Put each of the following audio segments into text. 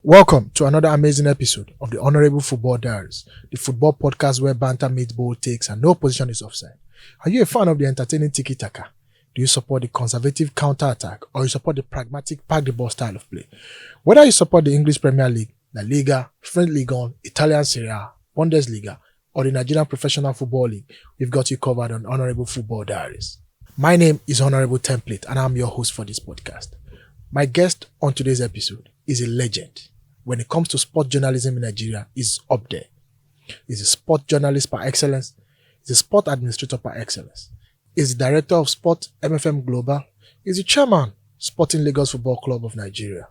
Welcome to another amazing episode of the Honourable Football Diaries, the football podcast where banter meets bold takes and no position is offside. Are you a fan of the entertaining tiki-taka? Do you support the conservative counter-attack or you support the pragmatic pack-the-ball style of play? Whether you support the English Premier League, La Liga, French Ligue 1, Italian Serie A, Bundesliga, or the Nigerian Professional Football League, we've got you covered on Honourable Football Diaries. My name is Honourable Template and I'm your host for this podcast. My guest on today's episode is a legend. When it comes to sport journalism in Nigeria, is up there. He's a sport journalist par excellence. He's a sport administrator par excellence. He's the director of sport MFM Global. He's the chairman, Sporting Lagos Football Club of Nigeria.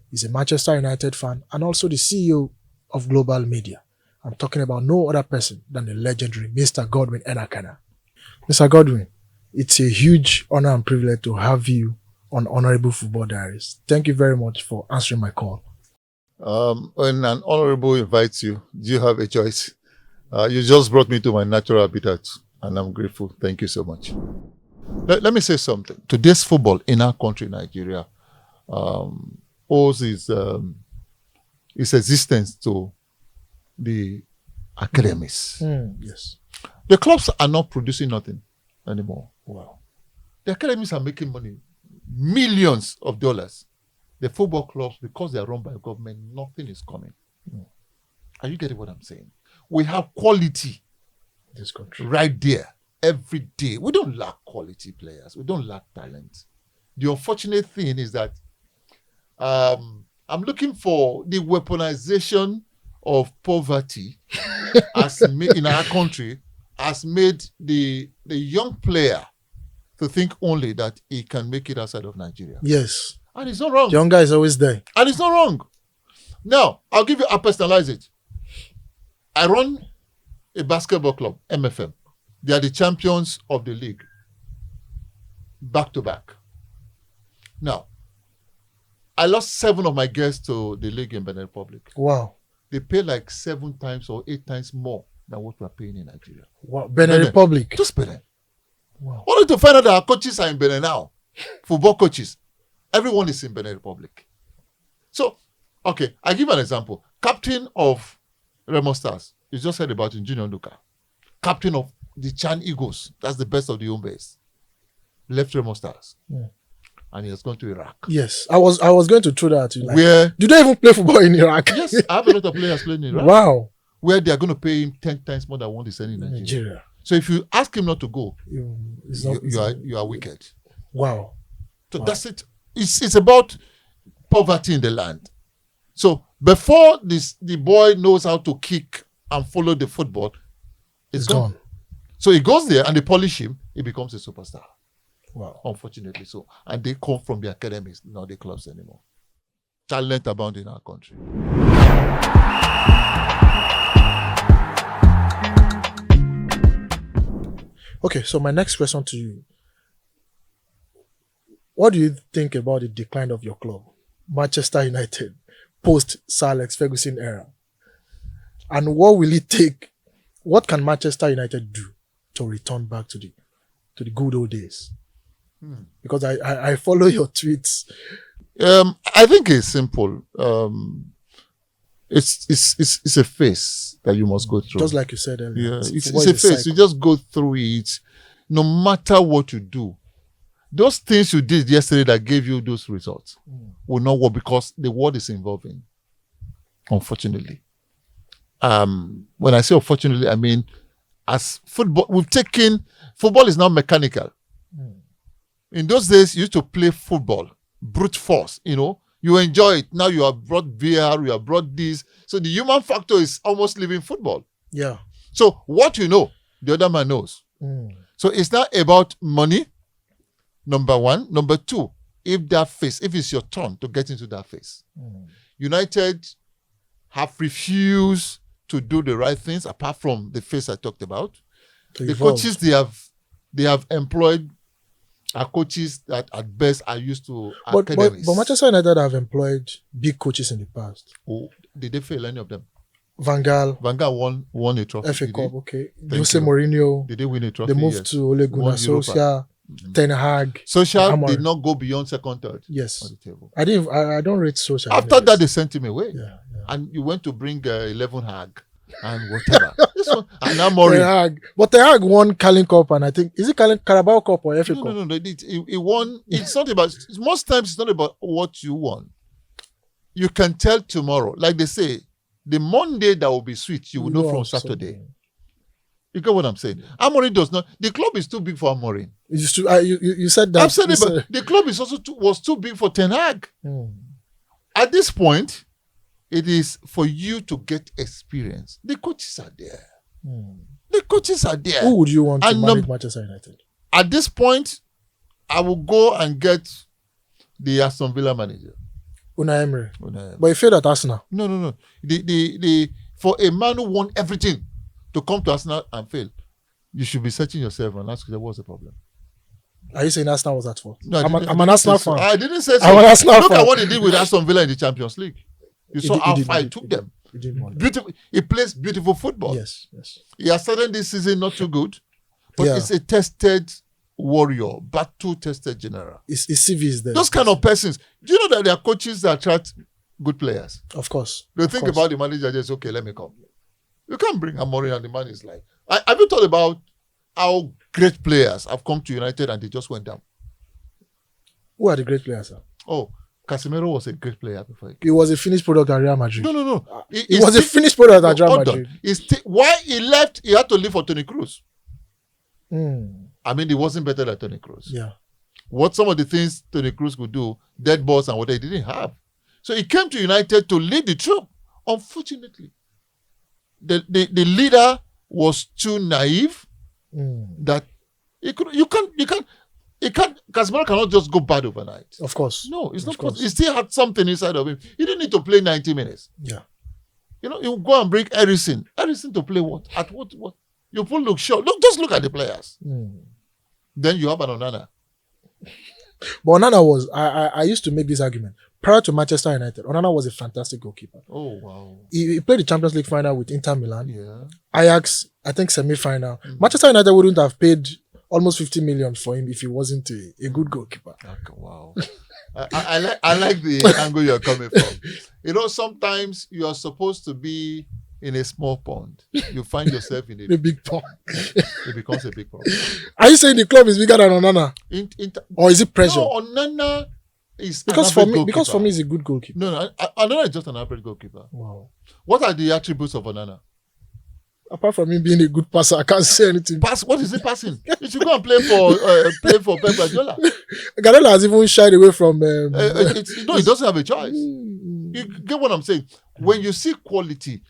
He's a Manchester United fan and also the CEO of Global Media. I'm talking about no other person than the legendary Mr. Godwin Enakana. Mr. Godwin, it's a huge honor and privilege to have you on Honourable Football Diaries. Thank you very much for answering my call. When an honourable invites you, do you have a choice? You just brought me to my natural habitat, and I'm grateful. Thank you so much. Let me say something. Today's football in our country, Nigeria, owes its existence to the academies. Yes. The clubs are not producing nothing anymore. Wow. The academies are making money, millions of dollars. The football clubs, because they are run by government, nothing is coming. Are you getting what I'm saying? We have quality in this country right there every day. We don't lack quality players. We don't lack talent. The unfortunate thing is that I'm looking for the weaponization of poverty in our country has made the young player to think only that he can make it outside of Nigeria. Yes. And it's not wrong. The young guy is always there. And it's not wrong. Now, I'll personalize it. I run a basketball club, MFM. They are the champions of the league. Back to back. Now, I lost 7 of my guests to the league in Benin Republic. Wow. They pay like 7 times or 8 times more than what we're paying in Nigeria. Wow. Benin Republic. Just Benin. Wow. Only to find out that our coaches are in Benin now. Football coaches. Everyone is in Benin Republic. So, okay, I give an example. Captain of Remo Stars, you just heard about him, Junior Nuka. Captain of the Chan Eagles, that's the best of the home base. Left Remo Stars. And he has gone to Iraq. Yes, I was going to throw that at you. Like, where do they even play football in Iraq? Yes, I have a lot of players playing in Iraq. Wow. Where they are going to pay him 10 times more than what he's earning in Nigeria. So if you ask him not to go, you are wicked. Wow. So that's it. It's about poverty in the land. So before the boy knows how to kick and follow the football, it's gone. So he goes there and they polish him, he becomes a superstar. Wow. Unfortunately so. And they come from the academies, not the clubs anymore. Talent abound in our country. Okay, so my next question to you. What do you think about the decline of your club, Manchester United, post Sir Alex Ferguson era? And what will it take? What can Manchester United do to return back to the good old days? Because I follow your tweets. I think it's simple. It's a phase that you must go through. Just like you said earlier. Yeah, it's a phase. You just go through it. No matter what you do, those things you did yesterday that gave you those results will not work because the world is evolving, unfortunately. When I say unfortunately, I mean, as football, football is now mechanical. In those days, you used to play football, brute force, you enjoy it. Now you have brought VR, you have brought this. So the human factor is almost leaving football. Yeah. So what you know, the other man knows. So it's not about money. Number one. Number two, if it's your turn to get into that phase. United have refused to do the right things apart from the phase I talked about. The coaches they have employed are coaches that at best are used to academies. But Manchester United have employed big coaches in the past. Oh, did they fail any of them? Van Gaal won a trophy. FA Cup, okay. José Mourinho. Did they win a trophy? They moved to Ole Gunnar Solskjær. Ten Hag. Solskjaer Amorim. did not go beyond second, third Yes. on the table. I don't rate Solskjaer. After that, they sent him away. Yeah. And you went to bring 11 Hag and whatever. This one, and now Ten Mourinho. Hag. But Ten Hag won Carling Cup, and I think, is it Carabao Cup or FA Cup? No. He won. It's not about, most times it's not about what you won. You can tell tomorrow. Like they say, the Monday that will be sweet, you will know from Saturday. You get what I'm saying? Amorim does not. The club is too big for Amorim. You said that. I've said it, but the club is also was too big for Ten Hag. At this point, it is for you to get experience. The coaches are there. The coaches are there. Who would you want to manage Manchester United? At this point, I will go and get the Aston Villa manager. Unai Emery. But he failed at Arsenal. No. The for a man who won everything to come to Arsenal and fail, you should be searching yourself and ask yourself what's the problem. Are you saying Arsenal was at fault? No, I'm an Arsenal fan. I didn't say so. I'm an Arsenal Look fan. at what he did with Aston Villa in the Champions League. You saw how far he took them. Beautiful. He plays beautiful football. Yes. He has started this season not too good, but Yeah. it's a tested warrior, battle-tested general. His CV is there. Those kind of persons. Do you know that there are coaches that attract good players? Of course. They think about the manager, just okay, let me come. You can't bring Amorim and the man is like. Have you thought about how great players have come to United and they just went down? Who are the great players, sir? Oh, Casemiro was a great player before. He was a finished product at Real Madrid. No. He was a finished product at Real Madrid. Why he left, he had to leave for Toni Kroos. Mm. I mean, he wasn't better than Toni Kroos. Yeah. What some of the things Toni Kroos could do, dead balls and what he didn't have. So he came to United to lead the troop. Unfortunately, the leader was too naive that Casemiro cannot just go bad overnight. Of course. No, it's not possible. He still had something inside of him. He didn't need to play 90 minutes. Yeah. You know, you go and bring Eriksen. Eriksen to play what? At what? You put look short. Just look at the players. Then you have an Onana. But Onana was, I used to make this argument. Prior to Manchester United, Onana was a fantastic goalkeeper. Oh, wow. He played the Champions League final with Inter Milan. Yeah. Ajax, I think semi-final. Manchester United wouldn't have paid almost 50 million for him if he wasn't a good goalkeeper. Okay, wow. I like the angle you're coming from. You know, sometimes you are supposed to be in a small pond. You find yourself in a big pond. It becomes a big problem. Are you saying the club is bigger than Onana? Or is it pressure? No, Onana is because for me, he's a good goalkeeper. No, Onana is just an average goalkeeper. Wow. What are the attributes of Onana? Apart from him being a good passer, I can't say anything. What is he passing? You should go and play for Pep Guardiola. Guardiola has even shied away from. He doesn't have a choice. You get what I'm saying? When you see quality,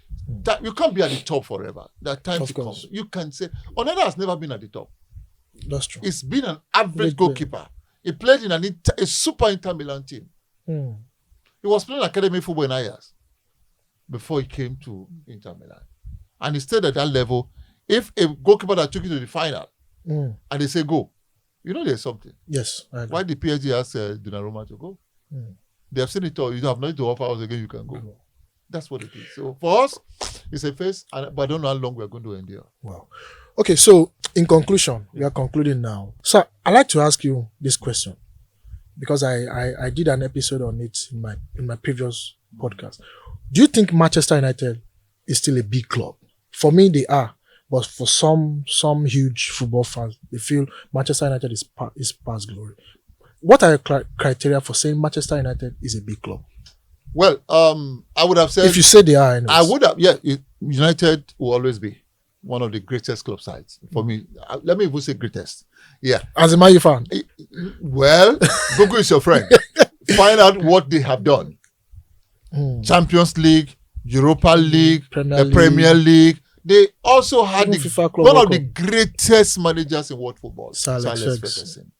that you can't be at the top forever. That time to come. You can say Onana has never been at the top. That's true. He's been an average goalkeeper. He played in a super Inter Milan team. He was playing academy football in Ajax before he came to Inter Milan. And he stayed at that level. If a goalkeeper that took you to the final and they say go, you know there's something. Yes. Why did PSG ask Donnarumma to go? They have seen it all. You have nothing to offer us again, you can go. That's what it is. So for us, it's a phase, but I don't know how long we're going to endure. Wow. Okay, so in conclusion, we are concluding now. So I'd like to ask you this question because I did an episode on it in my previous podcast. Do you think Manchester United is still a big club? For me, they are. But for some huge football fans, they feel Manchester United is past glory. What are your criteria for saying Manchester United is a big club? Well, I would have said... If you say they are, anyways. I would have... Yeah, United will always be one of the greatest club sides. For me, let me even say greatest. Yeah. As a Man U fan? Well, Google is your friend. Find out what they have done. Champions League, Europa League, Premier League. They also had one of the greatest managers in world football, Sir Alex Ferguson.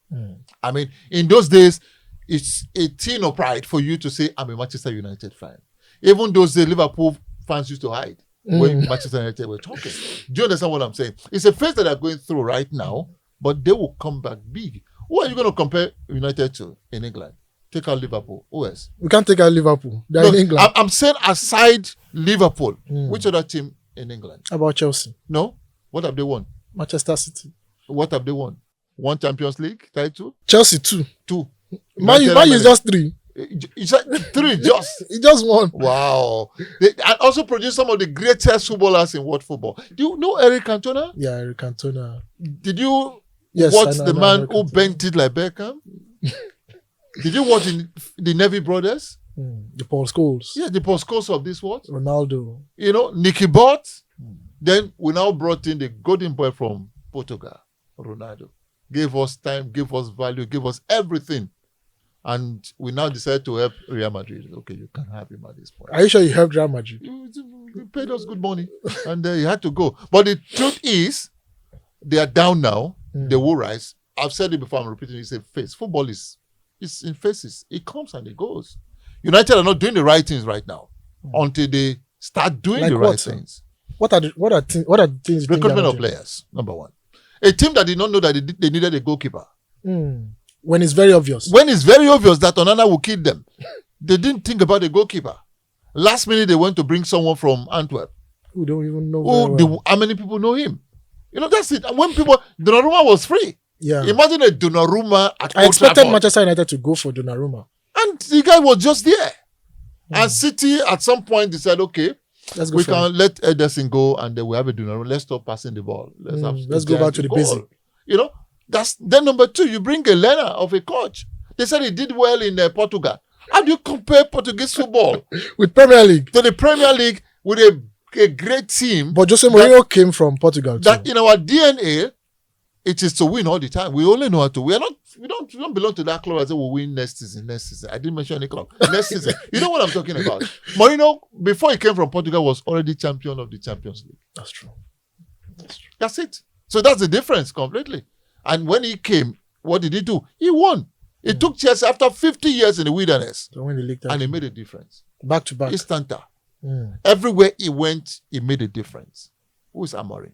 I mean, in those days, it's a thing of pride for you to say, I'm a Manchester United fan. Even those Liverpool fans used to hide when Manchester United were talking. Do you understand what I'm saying? It's a phase that they're going through right now, but they will come back big. Who are you going to compare United to in England? Take out Liverpool. Who else? We can't take out Liverpool. They're in England. I'm saying aside Liverpool, which other team in England? How about Chelsea? No. What have they won? Manchester City. What have they won? 1 Champions League title. Chelsea 2. 2. Man U is just 3. It's like 3 just. He just won. Wow. And also produced some of the greatest footballers in world football. Do you know Erik Cantona? Yeah, Erik Cantona. Did you Yes, watch I the know man Erik who Cantona. bent it like Beckham? Did you watch the Neville brothers? The Paul Scholes. Yeah, the postcodes of this world. Ronaldo. You know, Nicky Butt. Then we now brought in the golden boy from Portugal, Ronaldo. Gave us time, gave us value, gave us everything. And we now decided to help Real Madrid. Okay, you can have him at this point. Are you sure you helped Real Madrid? He paid us good money. And he had to go. But the truth is, they are down now. They will rise. I've said it before, I'm repeating it. It's a phase. Football is in phases. It comes and it goes. United are not doing the right things right now until they start doing Like the what, right sir? things. What are the things? You think Recruitment they're of not doing? players, number 1. A team that did not know that they needed a goalkeeper. When it's very obvious. When it's very obvious that Onana will kill them, they didn't think about the goalkeeper. Last minute, they went to bring someone from Antwerp. We don't even know. Very well. How many people know him? You know, that's it. And when Donnarumma was free. Yeah. Imagine a Donnarumma at I Old expected Trafford. Manchester United to go for Donnarumma. And the guy was just there. And City, at some point, decided, okay, Let's go we for can let Ederson go and then we have a Donnarumma. Let's stop passing the ball. Let's go back to the goal. basic. You know, then number 2, you bring a learner of a coach. They said he did well in Portugal. How do you compare Portuguese football with Premier League to the Premier League with a great team? But José Mourinho came from Portugal too. That in our DNA, it is to win all the time. We only know how to. We don't belong to that club. I say we'll win next season. I didn't mention any club. Next season. You know what I'm talking about. Mourinho, before he came from Portugal, was already champion of the Champions League. That's true. That's it. So that's the difference completely. And when he came, what did he do? He won. He took Chelsea after 50 years in the wilderness. So when the league And he made a difference. back to back. Instanta. Everywhere he went, he made a difference. Who is Amorim?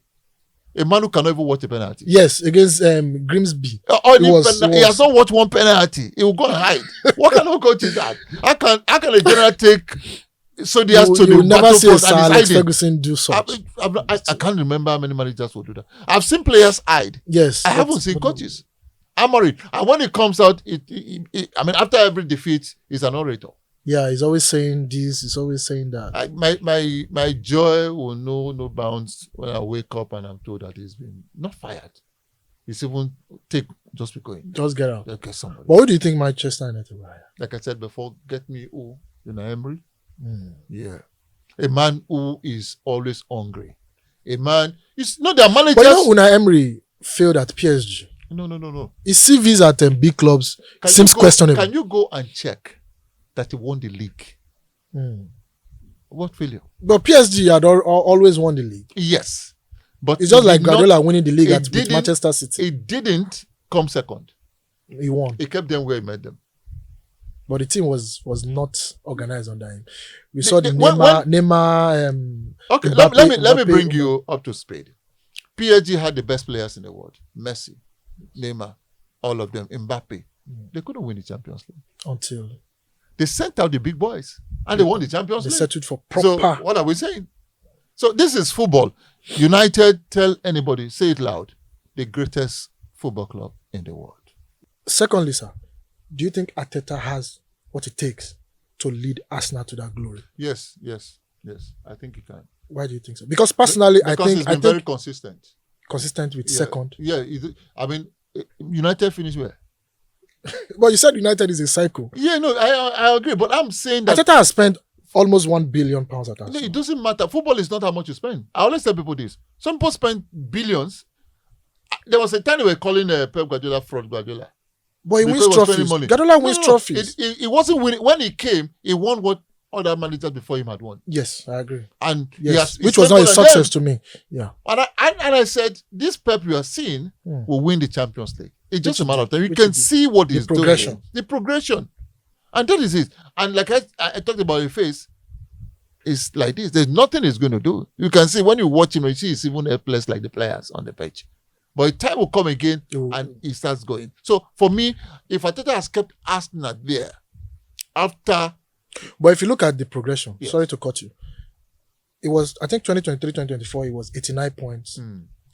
A man who cannot even watch a penalty. Yes, against Grimsby. He has not watched one penalty. He will go and hide. What kind of coach is that? How can a general take Soldiers to You the never see battlefield Sir and he's Alex hiding? Ferguson do such. I can't remember how many managers will do that. I've seen players hide. Yes. I haven't seen coaches. Amorim. And when it comes out, after every defeat, he's an orator. Yeah, he's always saying this, he's always saying that. My joy will know no bounds when I wake up and I'm told that he's been not fired. He's even just be going. Just get out. Get somebody. But who do you think Manchester United will hire? Like I said before, get me Unai Emery. Yeah. A man who is always hungry. A man, it's not their managers. But you know Unai Emery failed at PSG. No. His CVs at big clubs seems questionable. Can you go and check that he won the league? What failure? But PSG had always won the league. Yes. But it's just like Guardiola winning the league with Manchester City. It didn't come second. He won. He kept them where he made them. But the team was not organized under him. We saw the Neymar. Okay, Mbappe, let me bring you up to speed. PSG had the best players in the world. Messi, Neymar, all of them. Mbappe. They couldn't win the Champions League. Until they sent out the big boys and they won the Champions League. They settled for proper. So what are we saying? So this is football. United, tell anybody, say it loud, the greatest football club in the world. Secondly, sir, do you think Arteta has what it takes to lead Arsenal to that glory? Yes. I think he can. Why do you think so? Because personally, I think he's been very consistent. Consistent with second. Yeah, United finished where? But you said United is a cycle. Yeah, no, I agree. But I'm saying that Arteta has spent almost £1 billion at Arsenal. No, it doesn't matter. Football is not how much you spend. I always tell people this. Some people spend billions. There was a time they were calling Pep Guardiola fraud Guardiola. But he wins trophies. Guardiola wins trophies. He wasn't winning. When he came, he won what other managers before him had won. Yes, I agree. And yes, which was not a success to me. Yeah. And I said, this Pep you are seeing will win the Champions League. It's just a matter of time. You can see what he's doing. The progression. And that is it. And like I talked about your face, it's like this. There's nothing he's going to do. You can see when you watch him, you see he's even helpless like the players on the pitch. But time will come again and he starts going. So for me, if Arteta has kept Arsenal there after... But if you look at the progression, sorry to cut you, it was, I think 2023-2024, it was 89 points,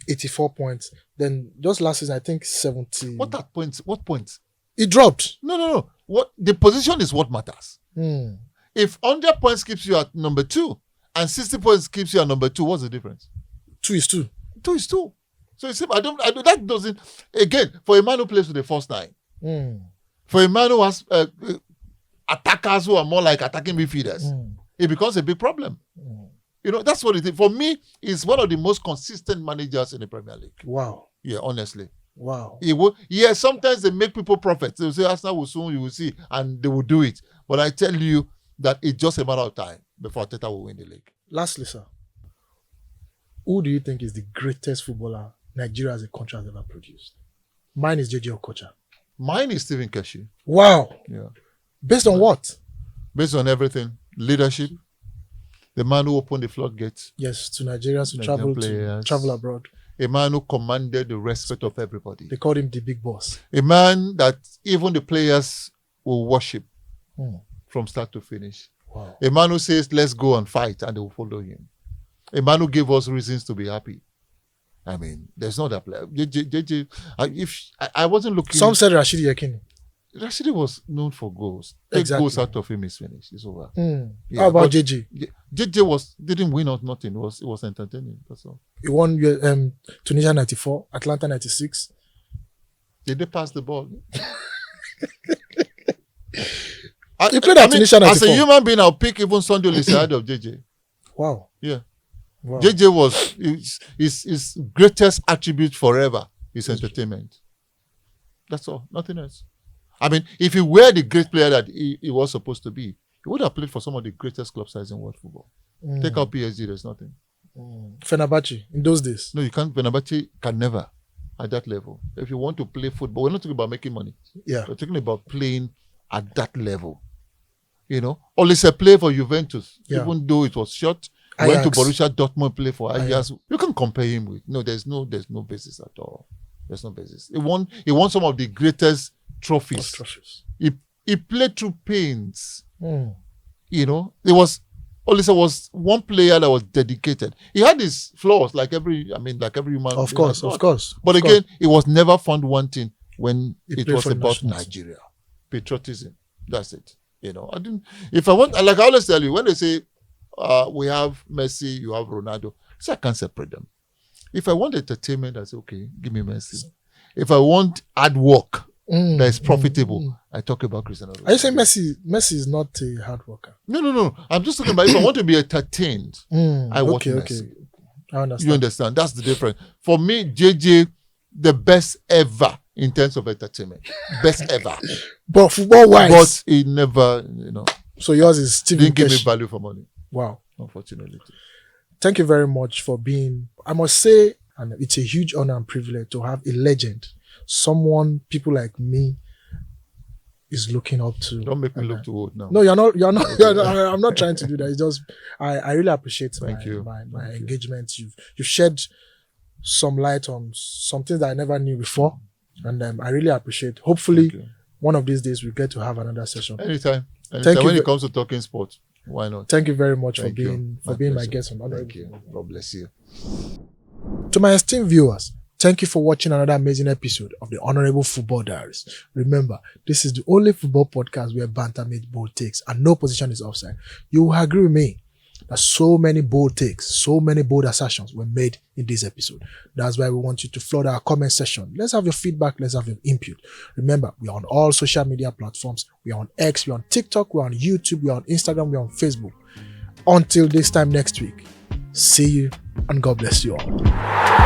84 points. Then just last season, I think 70. What at points? What points? It dropped. No. What the position is what matters. If 100 points keeps you at number 2 and 60 points keeps you at number 2, what's the difference? 2 is 2. 2 is 2. So you see, I don't. That doesn't. Again, for a man who plays with the first 9, for a man who has attackers who are more like attacking midfielders, it becomes a big problem. You know, that's what it is. For me, he's one of the most consistent managers in the Premier League. Wow. Yeah, honestly. Wow. Sometimes they make people prophets. They will say, Arsenal will soon, you will see, and they will do it. But I tell you that it's just a matter of time before Arteta will win the league. Lastly, sir, who do you think is the greatest footballer Nigeria as a country has ever produced? Mine is JJ Okocha. Mine is Stephen Keshi. Wow. Yeah. Based on what? Based on everything. Leadership. The man who opened the floodgates. Yes, to Nigerians who Nigerian travel abroad. A man who commanded the respect of everybody. They called him the big boss. A man that even the players will worship from start to finish. Wow. A man who says, let's go and fight, and they will follow him. A man who gave us reasons to be happy. I mean, there's no other player. JJ, if I wasn't looking... Some said Rashidi Yekini. Rashidi was known for goals. Take goals out of him, is finished. It's over. How about JJ? JJ didn't win or nothing. It was entertaining. That's all. He won Tunisia 94, Atlanta 96. Did they pass the ball? He played at Tunisia 94. As a human being, I'll pick even Sunday ahead of JJ. Wow. Yeah. Wow. JJ was his greatest attribute forever is entertainment. That's all. Nothing else. I mean, if he were the great player that he was supposed to be, he would have played for some of the greatest club sides in world football. Take out PSG, there's nothing. Fenerbahce in those days. No, you can't. Fenerbahce can never at that level. If you want to play football, we're not talking about making money. Yeah. We're talking about playing at that level. You know, Olise played for Juventus, even though it was short. Went to Borussia Dortmund, play for Ajax. You can compare him with. No, there's no basis at all. There's no basis. He won some of the greatest trophies. He played through pains. You know, Olise was one player that was dedicated. He had his flaws like every human. Of course. But again, he was never found wanting when it was about Nigeria. Patriotism. That's it. You know, I always tell you, when they say we have Messi, you have Ronaldo, I can't separate them. If I want entertainment, I say, okay, give me Messi. If I want hard work that is profitable, I talk about Cristiano Ronaldo. Are you saying Messi is not a hard worker? No. I'm just talking about if I want to be entertained, I watch Messi. Okay. I understand. You understand? That's the difference. For me, JJ, the best ever in terms of entertainment. Best ever. But football-wise? But he never, So yours is Stephen didn't give me value for money. Wow. Unfortunately. Thank you very much for being, I must say, and it's a huge honor and privilege to have a legend, someone people like me is looking up to. Don't make me look too old now. No, you're not. I'm not trying to do that. It's just, I really appreciate my engagement. You've shed some light on something that I never knew before. And I really appreciate. Hopefully, one of these days we'll get to have another session. Anytime. When it comes to talking sports, why not? Thank you very much for being my guest on Honourable. Thank you. God bless you. To my esteemed viewers, thank you for watching another amazing episode of the Honourable Football Diaries. Remember, this is the only football podcast where banter meets bold takes and no position is offside. You will agree with me that so many bold takes, so many bold assertions were made in this episode. That's why we want you to flood our comment section. Let's have your feedback. Let's have your input. Remember, we are on all social media platforms. We are on X, we are on TikTok, we are on YouTube, we are on Instagram, we are on Facebook. Until this time next week, see you and God bless you all.